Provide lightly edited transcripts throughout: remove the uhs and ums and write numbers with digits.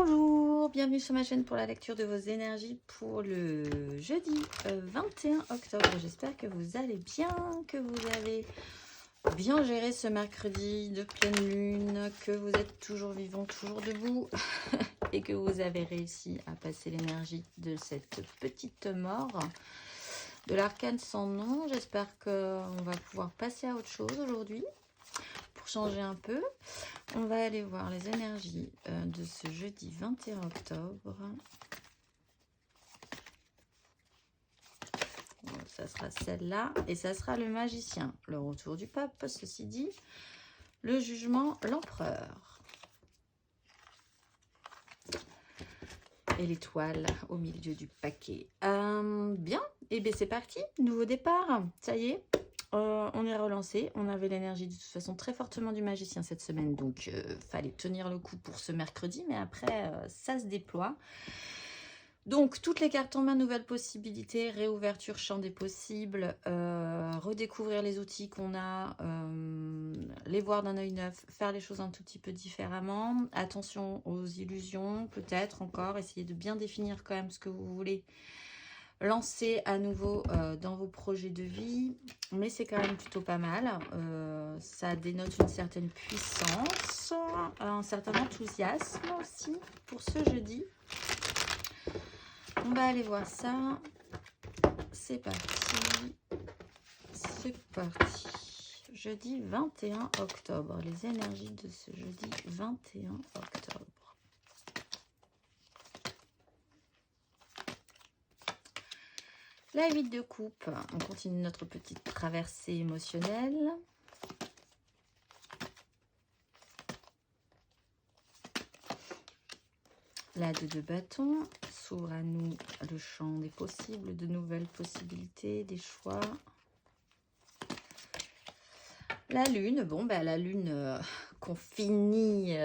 Bonjour, bienvenue sur ma chaîne pour la lecture de vos énergies pour le jeudi 21 octobre. J'espère que vous allez bien, que vous avez bien géré ce mercredi de pleine lune, que vous êtes toujours vivant, toujours debout et que vous avez réussi à passer l'énergie de cette petite mort de l'arcane sans nom. J'espère qu'on va pouvoir passer à autre chose aujourd'hui pour changer un peu. On va aller voir les énergies de ce jeudi 21 octobre. Bon, ça sera celle-là et ça sera le magicien, le retour du pape, ceci dit, le jugement, l'empereur et l'étoile au milieu du paquet. Bien, et bien c'est parti, nouveau départ, ça y est. On est relancé, on avait l'énergie de toute façon très fortement du magicien cette semaine, donc fallait tenir le coup pour ce mercredi, mais après ça se déploie. Donc toutes les cartes en main, nouvelles possibilités, réouverture champ des possibles, redécouvrir les outils qu'on a, les voir d'un œil neuf, faire les choses un tout petit peu différemment, attention aux illusions peut-être encore, essayez de bien définir quand même ce que vous voulez lancer à nouveau dans vos projets de vie, mais c'est quand même plutôt pas mal. Ça dénote une certaine puissance, un certain enthousiasme aussi pour ce jeudi. On va aller voir ça. C'est parti. C'est parti. Jeudi 21 octobre. Les énergies de ce jeudi 21 octobre. La 8 de coupe, on continue notre petite traversée émotionnelle. La 2 de bâton, s'ouvre à nous le champ des possibles, de nouvelles possibilités, des choix. La lune, bon bah la lune qu'on finit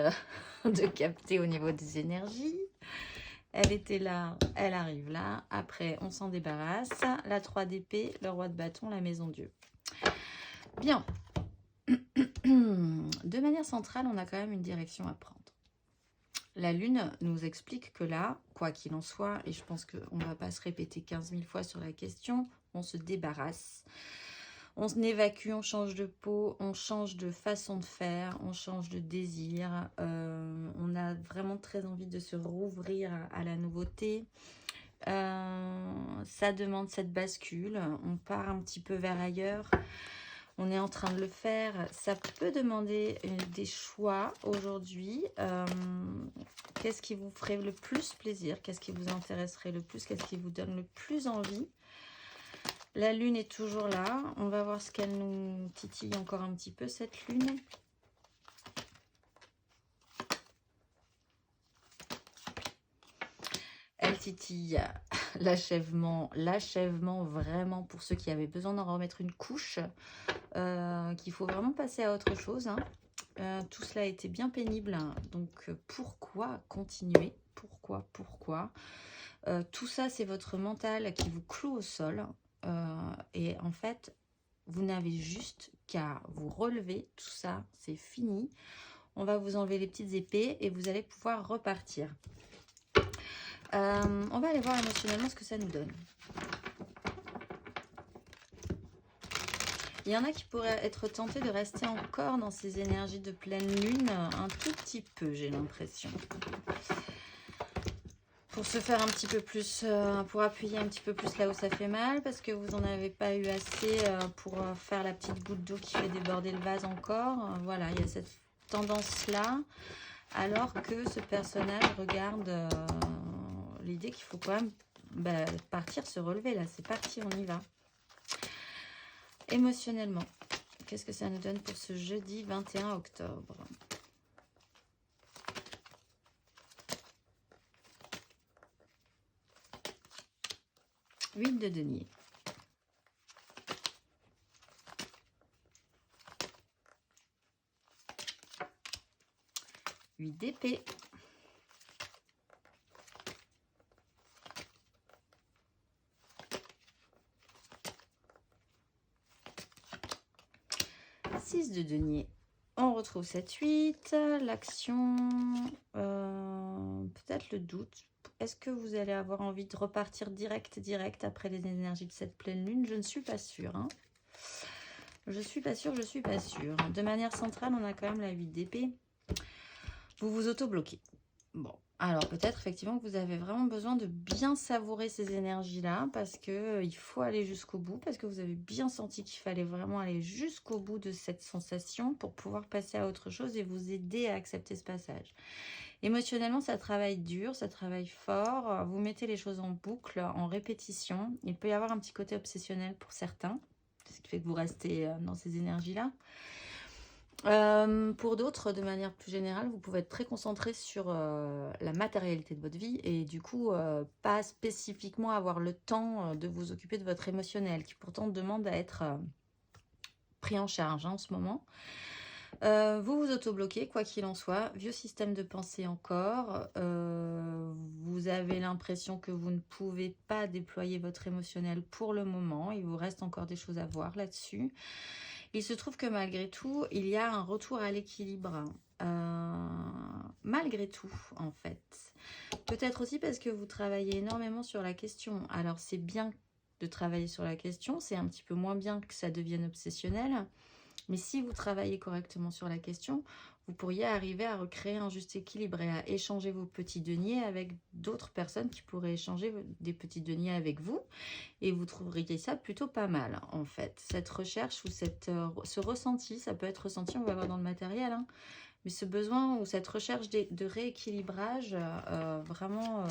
de capter au niveau des énergies. Elle était là, elle arrive là. Après, on s'en débarrasse. La 3 d'épée, le roi de bâton, la maison Dieu. Bien. De manière centrale, on a quand même une direction à prendre. La lune nous explique que là, quoi qu'il en soit, et je pense qu'on ne va pas se répéter 15 000 fois sur la question, on se débarrasse. On évacue, on change de peau, on change de façon de faire, on change de désir. On a vraiment très envie de se rouvrir à la nouveauté. Ça demande cette bascule. On part un petit peu vers ailleurs. On est en train de le faire. Ça peut demander des choix aujourd'hui. Qu'est-ce qui vous ferait le plus plaisir? Qu'est-ce qui vous intéresserait le plus? Qu'est-ce qui vous donne le plus envie? La lune est toujours là. On va voir ce qu'elle nous titille encore un petit peu, cette lune. Elle titille l'achèvement vraiment pour ceux qui avaient besoin d'en remettre une couche. Qu'il faut vraiment passer à autre chose. Tout cela a été bien pénible. Donc pourquoi continuer? Pourquoi tout ça, c'est votre mental qui vous cloue au sol. Et en fait, vous n'avez juste qu'à vous relever. Tout ça, c'est fini. On va vous enlever les petites épées et vous allez pouvoir repartir. On va aller voir émotionnellement ce que ça nous donne. Il y en a qui pourraient être tentés de rester encore dans ces énergies de pleine lune un tout petit peu, j'ai l'impression. Pour se faire un petit peu plus, pour appuyer un petit peu plus là où ça fait mal, parce que vous n'en avez pas eu assez pour faire la petite goutte d'eau qui fait déborder le vase encore. Voilà, il y a cette tendance-là, alors que ce personnage regarde l'idée qu'il faut quand même partir, se relever là. C'est parti, on y va. Émotionnellement, qu'est-ce que ça nous donne pour ce jeudi 21 octobre? Huile de denier. 8 d'épée. 6 de denier. On retrouve cette 8. L'action, peut-être peut-être le doute. Est-ce que vous allez avoir envie de repartir direct après les énergies de cette pleine lune? Je ne suis pas sûre. Hein. Je suis pas sûre. De manière centrale, on a quand même la 8 d'épée. Vous vous auto-bloquez. Bon, alors peut-être effectivement que vous avez vraiment besoin de bien savourer ces énergies-là parce que il faut aller jusqu'au bout, parce que vous avez bien senti qu'il fallait vraiment aller jusqu'au bout de cette sensation pour pouvoir passer à autre chose et vous aider à accepter ce passage. Émotionnellement, ça travaille dur, ça travaille fort, vous mettez les choses en boucle, en répétition. Il peut y avoir un petit côté obsessionnel pour certains, ce qui fait que vous restez dans ces énergies-là. Pour d'autres, de manière plus générale, vous pouvez être très concentré sur la matérialité de votre vie et du coup, pas spécifiquement avoir le temps de vous occuper de votre émotionnel, qui pourtant demande à être pris en charge en ce moment. Vous vous auto-bloquez, quoi qu'il en soit. Vieux système de pensée encore. Vous avez l'impression que vous ne pouvez pas déployer votre émotionnel pour le moment. Il vous reste encore des choses à voir là-dessus. Il se trouve que malgré tout, il y a un retour à l'équilibre. Malgré tout, en fait. Peut-être aussi parce que vous travaillez énormément sur la question. Alors, c'est bien de travailler sur la question. C'est un petit peu moins bien que ça devienne obsessionnel. Mais si vous travaillez correctement sur la question, vous pourriez arriver à recréer un juste équilibre et à échanger vos petits deniers avec d'autres personnes qui pourraient échanger des petits deniers avec vous. Et vous trouveriez ça plutôt pas mal, en fait. Cette recherche ou ce ressenti, ça peut être ressenti, on va voir dans le matériel, hein, mais ce besoin ou cette recherche de rééquilibrage, vraiment,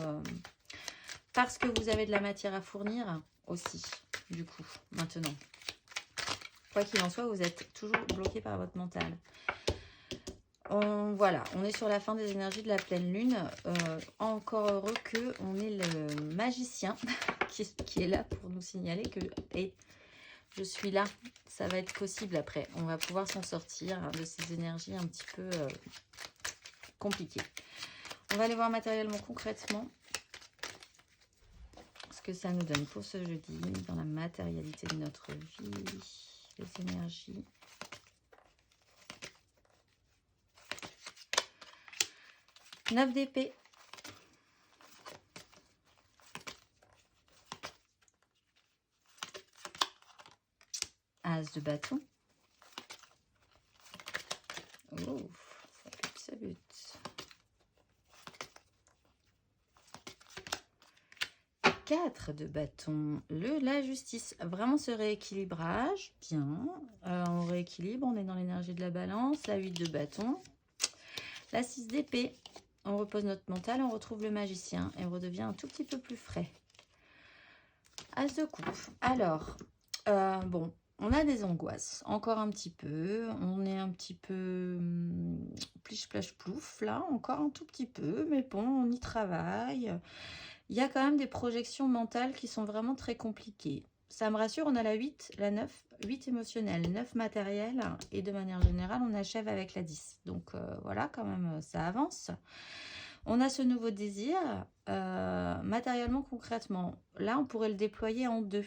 parce que vous avez de la matière à fournir aussi, du coup, maintenant. Quoi qu'il en soit, vous êtes toujours bloqué par votre mental. Voilà, on est sur la fin des énergies de la pleine lune. Encore heureux qu'on ait le magicien qui est là pour nous signaler que je suis là. Ça va être possible après. On va pouvoir s'en sortir de ces énergies un petit peu compliquées. On va aller voir matériellement, concrètement, ce que ça nous donne pour ce jeudi dans la matérialité de notre vie. Les énergies. Neuf d'épée. As de bâton. Oh, ça bute. Quatre de bâton. La justice. Vraiment ce rééquilibrage. Bien. On rééquilibre. On est dans l'énergie de la balance. La 8 de bâton. La 6 d'épée. On repose notre mental. On retrouve le magicien. Et on redevient un tout petit peu plus frais. As de coupe. Alors, bon, on a des angoisses. Encore un petit peu. On est un petit peu pliche, plage, plouf. Là, encore un tout petit peu. Mais bon, on y travaille. Il y a quand même des projections mentales qui sont vraiment très compliquées. Ça me rassure, on a la 8, la 9, 8 émotionnelle, 9 matériel. Et de manière générale, on achève avec la 10. Donc voilà, quand même, ça avance. On a ce nouveau désir, matériellement, concrètement. Là, on pourrait le déployer en deux.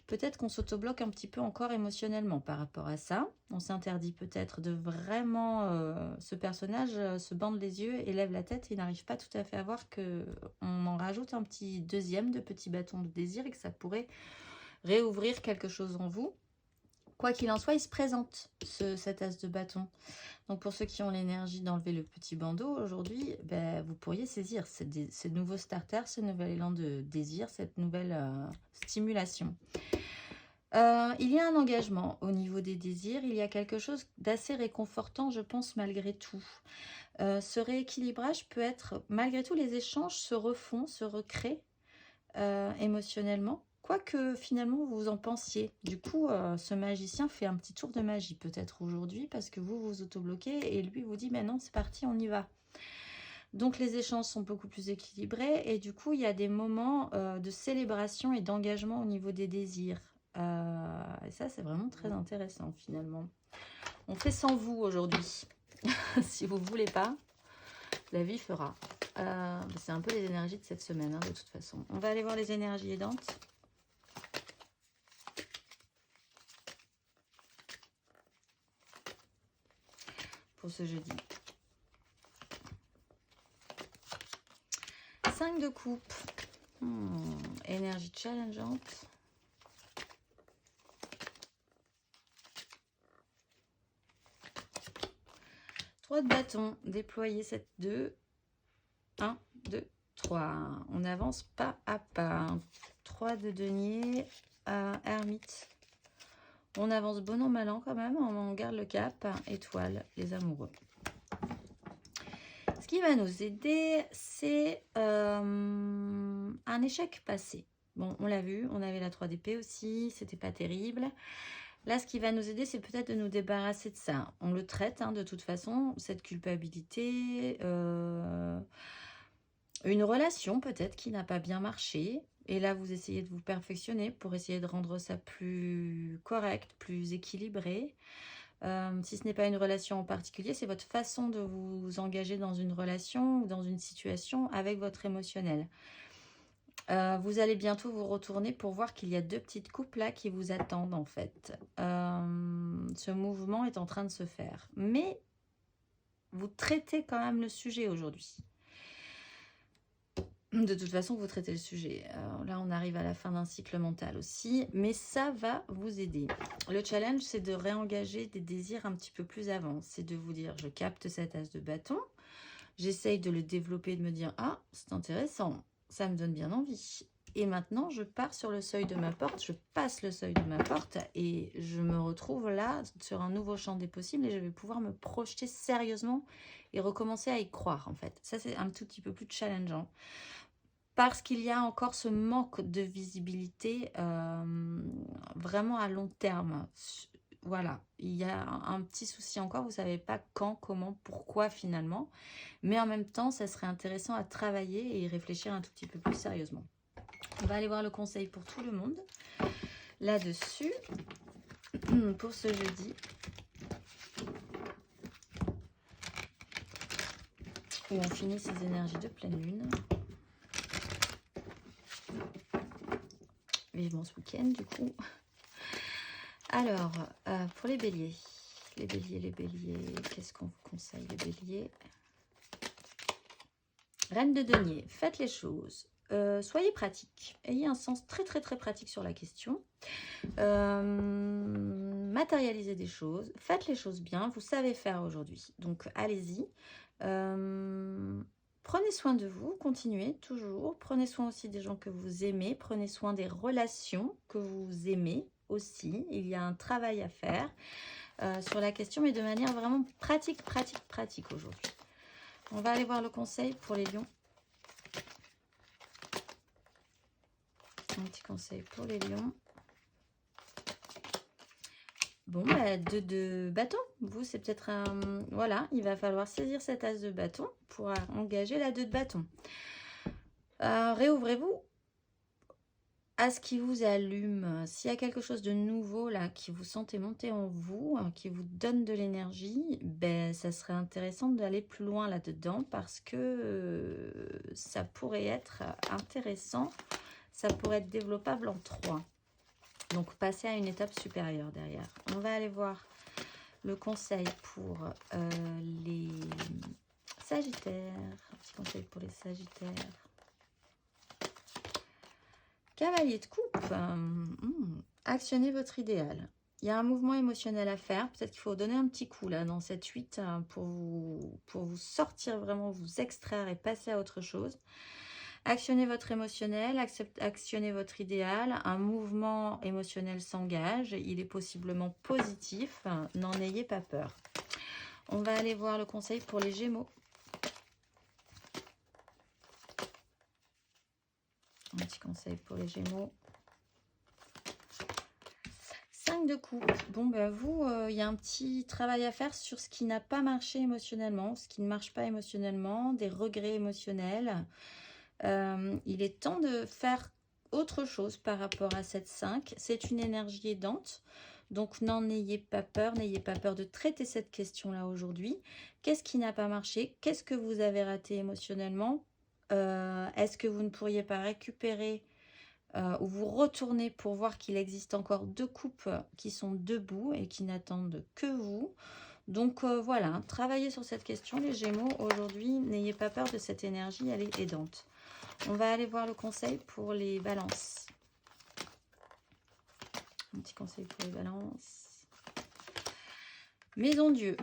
Peut-être qu'on s'autobloque un petit peu encore émotionnellement par rapport à ça. On s'interdit peut-être de vraiment... ce personnage se bande les yeux et lève la tête et n'arrive pas tout à fait à voir qu'on en rajoute un petit deuxième de petit bâton de désir et que ça pourrait réouvrir quelque chose en vous. Quoi qu'il en soit, il se présente, cet as de bâton. Donc pour ceux qui ont l'énergie d'enlever le petit bandeau, aujourd'hui, ben, vous pourriez saisir ce nouveau starter, ce nouvel élan de désir, cette nouvelle stimulation. Il y a un engagement au niveau des désirs, il y a quelque chose d'assez réconfortant, je pense, malgré tout. Ce rééquilibrage peut être, malgré tout, les échanges se refont, se recréent émotionnellement. Quoi que finalement vous en pensiez. Du coup, ce magicien fait un petit tour de magie peut-être aujourd'hui parce que vous vous autobloquez et lui vous dit, mais non, c'est parti, on y va. Donc les échanges sont beaucoup plus équilibrés et du coup, il y a des moments de célébration et d'engagement au niveau des désirs. Et ça, c'est vraiment très intéressant finalement. On fait sans vous aujourd'hui. Si vous ne voulez pas, la vie fera. C'est un peu les énergies de cette semaine, hein, de toute façon. On va aller voir les énergies aidantes. Pour ce jeudi. 5 de coupe. Énergie challengeante. 3 de bâton. Déployez cette 2. 1, 2, 3. On avance pas à pas. 3 de denier. Ermite. On avance bon an, mal an quand même. On garde le cap. Étoile, les amoureux. Ce qui va nous aider, c'est un échec passé. Bon, on l'a vu, on avait la 3 d'épée aussi, c'était pas terrible. Là, ce qui va nous aider, c'est peut-être de nous débarrasser de ça. On le traite, de toute façon, cette culpabilité, une relation peut-être qui n'a pas bien marché. Et là, vous essayez de vous perfectionner pour essayer de rendre ça plus correct, plus équilibré. Si ce n'est pas une relation en particulier, c'est votre façon de vous engager dans une relation ou dans une situation avec votre émotionnel. Vous allez bientôt vous retourner pour voir qu'il y a 2 petites coupes là qui vous attendent en fait. Ce mouvement est en train de se faire. Mais vous traitez quand même le sujet aujourd'hui. De toute façon, vous traitez le sujet. Alors là, on arrive à la fin d'un cycle mental aussi. Mais ça va vous aider. Le challenge, c'est de réengager des désirs un petit peu plus avant. C'est de vous dire, je capte cet as de bâton. J'essaye de le développer, de me dire, ah, c'est intéressant. Ça me donne bien envie. Et maintenant, je pars sur le seuil de ma porte. Je passe le seuil de ma porte. Et je me retrouve là, sur un nouveau champ des possibles. Et je vais pouvoir me projeter sérieusement et recommencer à y croire, en fait. Ça, c'est un tout petit peu plus challengeant. Parce qu'il y a encore ce manque de visibilité vraiment à long terme. Voilà, il y a un petit souci encore, vous ne savez pas quand, comment, pourquoi finalement. Mais en même temps, ça serait intéressant à travailler et y réfléchir un tout petit peu plus sérieusement. On va aller voir le conseil pour tout le monde là-dessus, pour ce jeudi. Où on finit ces énergies de pleine lune. Vivement ce week-end du coup. Alors, pour les béliers, qu'est-ce qu'on vous conseille les béliers? Reine de denier, faites les choses. Soyez pratique, ayez un sens très pratique sur la question. Matérialisez des choses, faites les choses bien, vous savez faire aujourd'hui. Donc allez-y. Prenez soin de vous, continuez toujours. Prenez soin aussi des gens que vous aimez. Prenez soin des relations que vous aimez aussi. Il y a un travail à faire sur la question, mais de manière vraiment pratique aujourd'hui. On va aller voir le conseil pour les lions. Un petit conseil pour les lions. Bon, bah, 2 de bâton. Vous, c'est peut-être un... Voilà, il va falloir saisir cet as de bâton pour engager la 2 de bâton. Réouvrez-vous à ce qui vous allume. S'il y a quelque chose de nouveau là qui vous sentez monter en vous, qui vous donne de l'énergie, ben, ça serait intéressant d'aller plus loin là-dedans parce que ça pourrait être intéressant. Ça pourrait être développable en 3. Donc, passer à une étape supérieure derrière. On va aller voir le conseil pour les Sagittaires. Un petit conseil pour les Sagittaires. Cavalier de coupe. Actionnez votre idéal. Il y a un mouvement émotionnel à faire. Peut-être qu'il faut donner un petit coup là dans cette 8 pour vous sortir vraiment, vous extraire et passer à autre chose. Actionnez votre émotionnel, actionnez votre idéal. Un mouvement émotionnel s'engage. Il est possiblement positif. N'en ayez pas peur. On va aller voir le conseil pour les Gémeaux. Un petit conseil pour les Gémeaux. 5 de coupe. Bon, ben vous, il y a un petit travail à faire sur ce qui n'a pas marché émotionnellement, ce qui ne marche pas émotionnellement, des regrets émotionnels. Il est temps de faire autre chose par rapport à cette 5. C'est une énergie aidante. Donc, n'en ayez pas peur. N'ayez pas peur de traiter cette question-là aujourd'hui. Qu'est-ce qui n'a pas marché? Qu'est-ce que vous avez raté émotionnellement? Est-ce que vous ne pourriez pas récupérer ou vous retourner pour voir qu'il existe encore 2 coupes qui sont debout et qui n'attendent que vous? Donc voilà, travaillez sur cette question les Gémeaux. Aujourd'hui, n'ayez pas peur de cette énergie, elle est aidante. On va aller voir le conseil pour les balances. Un petit conseil pour les balances. Maison Dieu.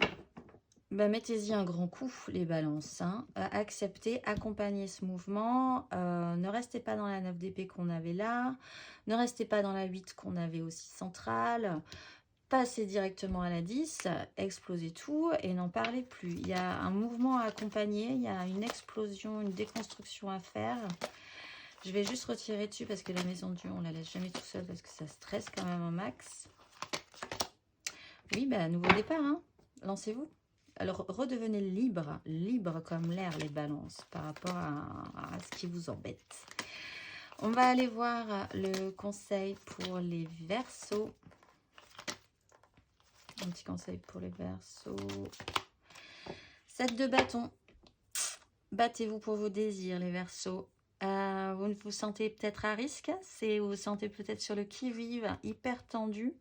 Bah, mettez-y un grand coup, les balances. Hein. Acceptez, accompagnez ce mouvement. Ne restez pas dans la 9 d'épée qu'on avait là. Ne restez pas dans la 8 qu'on avait aussi centrale. Passez directement à la 10. Explosez tout et n'en parlez plus. Il y a un mouvement à accompagner. Il y a une explosion, une déconstruction à faire. Je vais juste retirer dessus parce que la maison de Dieu, on la laisse jamais tout seul parce que ça stresse quand même un max. Oui, bah, nouveau départ. Hein. Lancez-vous. Alors, redevenez libre, libre comme l'air, les balances, par rapport à ce qui vous embête. On va aller voir le conseil pour les Verseaux. Un petit conseil pour les Verseaux. 7 de bâton. Battez-vous pour vos désirs, les Verseaux. Vous vous sentez peut-être à risque, vous vous sentez peut-être sur le qui-vive, hyper tendu.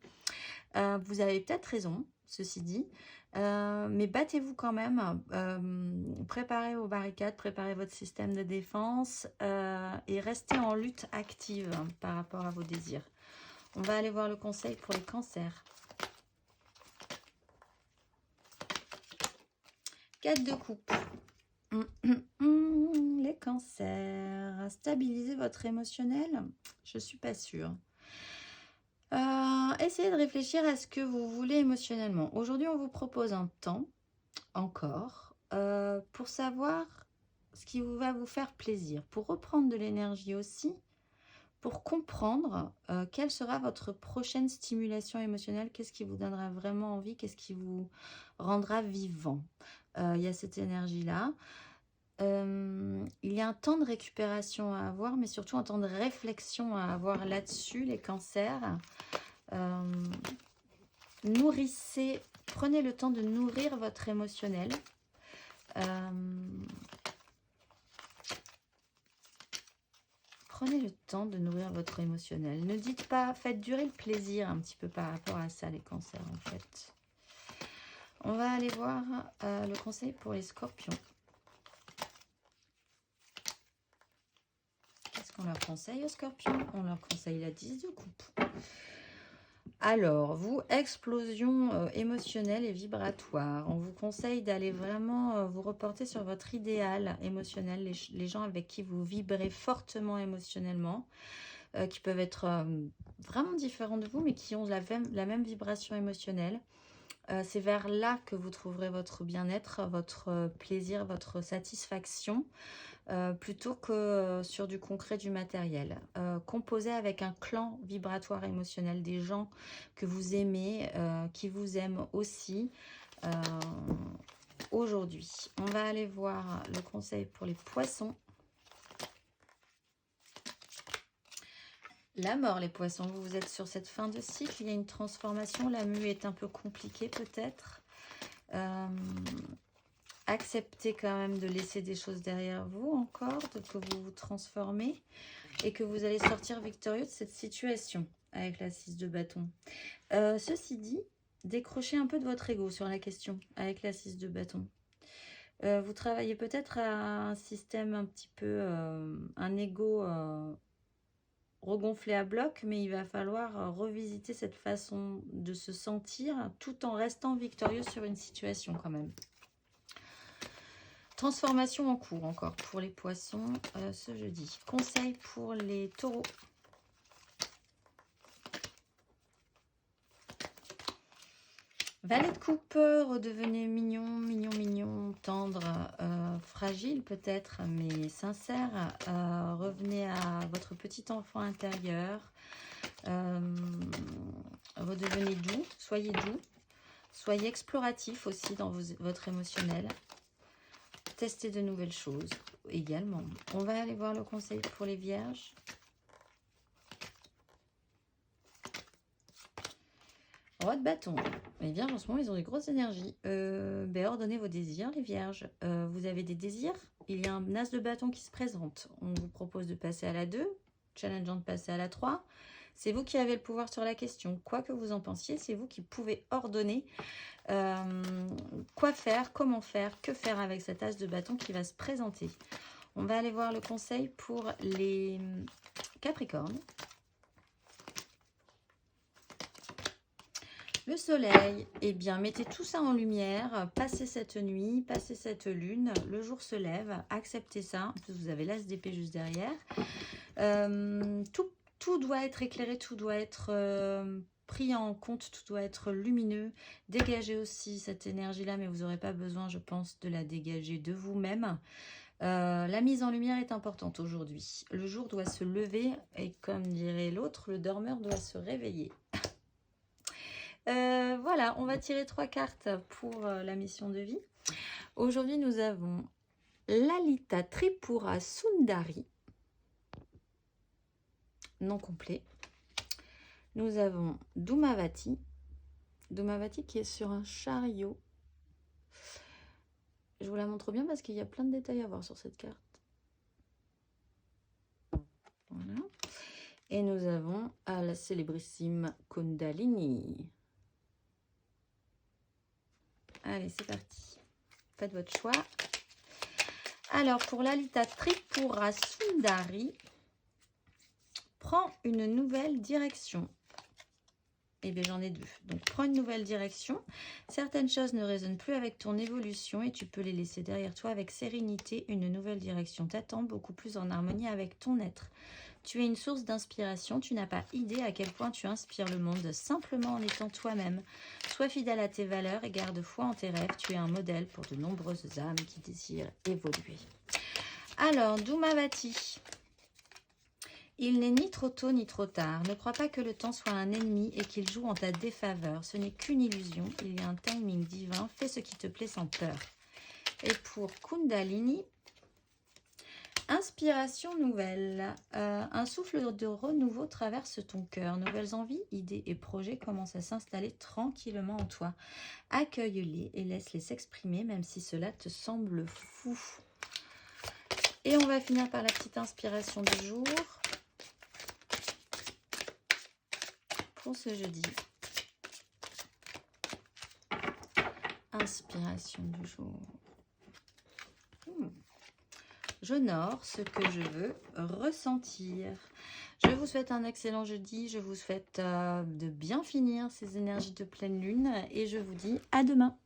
Vous avez peut-être raison, ceci dit. Mais battez-vous quand même, préparez vos barricades, préparez votre système de défense et restez en lutte active par rapport à vos désirs. On va aller voir le conseil pour les cancers. 4 de coupe. Les cancers, stabilisez votre émotionnel, je suis pas sûre. Essayez de réfléchir à ce que vous voulez émotionnellement. Aujourd'hui, on vous propose un temps, encore, pour savoir ce qui va vous faire plaisir, pour reprendre de l'énergie aussi, pour comprendre quelle sera votre prochaine stimulation émotionnelle, qu'est-ce qui vous donnera vraiment envie, qu'est-ce qui vous rendra vivant. Il y a cette énergie-là. Il y a un temps de récupération à avoir, mais surtout un temps de réflexion à avoir là-dessus, les cancers. Nourrissez, prenez le temps de nourrir votre émotionnel. Prenez le temps de nourrir votre émotionnel. Ne dites pas, faites durer le plaisir un petit peu par rapport à ça, les cancers, en fait. On va aller voir le conseil pour les scorpions. Qu'est-ce qu'on leur conseille aux scorpions? On leur conseille la 10 de coupe. Alors, vous, explosion émotionnelle et vibratoire. On vous conseille d'aller vraiment vous reporter sur votre idéal émotionnel, les gens avec qui vous vibrez fortement émotionnellement, qui peuvent être vraiment différents de vous, mais qui ont la même vibration émotionnelle. C'est vers là que vous trouverez votre bien-être, votre plaisir, votre satisfaction, plutôt que sur du concret, du matériel. Composez avec un clan vibratoire émotionnel, des gens que vous aimez, qui vous aiment aussi aujourd'hui. On va aller voir le conseil pour les poissons. La mort, les poissons, vous êtes sur cette fin de cycle, il y a une transformation, la mue est un peu compliquée peut-être. Acceptez quand même de laisser des choses derrière vous encore, que vous vous transformez et que vous allez sortir victorieux de cette situation avec la 6 de bâton. Ceci dit, décrochez un peu de votre ego sur la question avec la 6 de bâton. Vous travaillez peut-être à un système un petit peu, un ego regonflé à bloc, mais il va falloir revisiter cette façon de se sentir tout en restant victorieux sur une situation quand même. Transformation en cours encore pour les poissons ce jeudi. Conseil pour les taureaux. Valet de coupe, redevenez mignon, mignon, mignon, tendre, fragile peut-être, mais sincère. Revenez à votre petit enfant intérieur. Redevenez doux, soyez exploratif aussi dans votre émotionnel. Testez de nouvelles choses également. On va aller voir le conseil pour les vierges. Roi de bâton. Les vierges, en ce moment, ils ont des grosses énergies. Ordonnez vos désirs, les vierges. Vous avez des désirs. Il y a un as de bâton qui se présente. On vous propose de passer à la 2. Challengeant de passer à la 3. C'est vous qui avez le pouvoir sur la question. Quoi que vous en pensiez, c'est vous qui pouvez ordonner quoi faire, comment faire, que faire avec cet as de bâton qui va se présenter. On va aller voir le conseil pour les Capricornes. Le soleil, eh bien, mettez tout ça en lumière, passez cette nuit, passez cette lune, le jour se lève, acceptez ça. En plus, vous avez l'as d'épée juste derrière. Tout doit être éclairé, tout doit être pris en compte, tout doit être lumineux. Dégagez aussi cette énergie-là, mais vous n'aurez pas besoin, je pense, de la dégager de vous-même. La mise en lumière est importante aujourd'hui. Le jour doit se lever et comme dirait l'autre, le dormeur doit se réveiller. Voilà, on va tirer 3 cartes pour la mission de vie. Aujourd'hui, nous avons Lalita Tripura Sundari, non complet. Nous avons Dhumavati, Dhumavati qui est sur un chariot. Je vous la montre bien parce qu'il y a plein de détails à voir sur cette carte. Voilà. Et nous avons la célébrissime Kundalini. Allez, c'est parti. Faites votre choix. Alors, pour Lalita Tripura Sundari, prends une nouvelle direction. Eh bien, j'en ai 2. Donc, prends une nouvelle direction. Certaines choses ne résonnent plus avec ton évolution et tu peux les laisser derrière toi avec sérénité. Une nouvelle direction t'attend, beaucoup plus en harmonie avec ton être. Tu es une source d'inspiration. Tu n'as pas idée à quel point tu inspires le monde simplement en étant toi-même. Sois fidèle à tes valeurs et garde foi en tes rêves. Tu es un modèle pour de nombreuses âmes qui désirent évoluer. Alors, Dhumavati. Il n'est ni trop tôt ni trop tard. Ne crois pas que le temps soit un ennemi et qu'il joue en ta défaveur. Ce n'est qu'une illusion. Il y a un timing divin. Fais ce qui te plaît sans peur. Et pour Kundalini, inspiration nouvelle. Un souffle de renouveau traverse ton cœur. Nouvelles envies, idées et projets commencent à s'installer tranquillement en toi. Accueille-les et laisse-les s'exprimer, même si cela te semble fou. Et on va finir par la petite inspiration du jour. Pour ce jeudi. Inspiration du jour. J'honore ce que je veux ressentir. Je vous souhaite un excellent jeudi. Je vous souhaite de bien finir ces énergies de pleine lune. Et je vous dis à demain.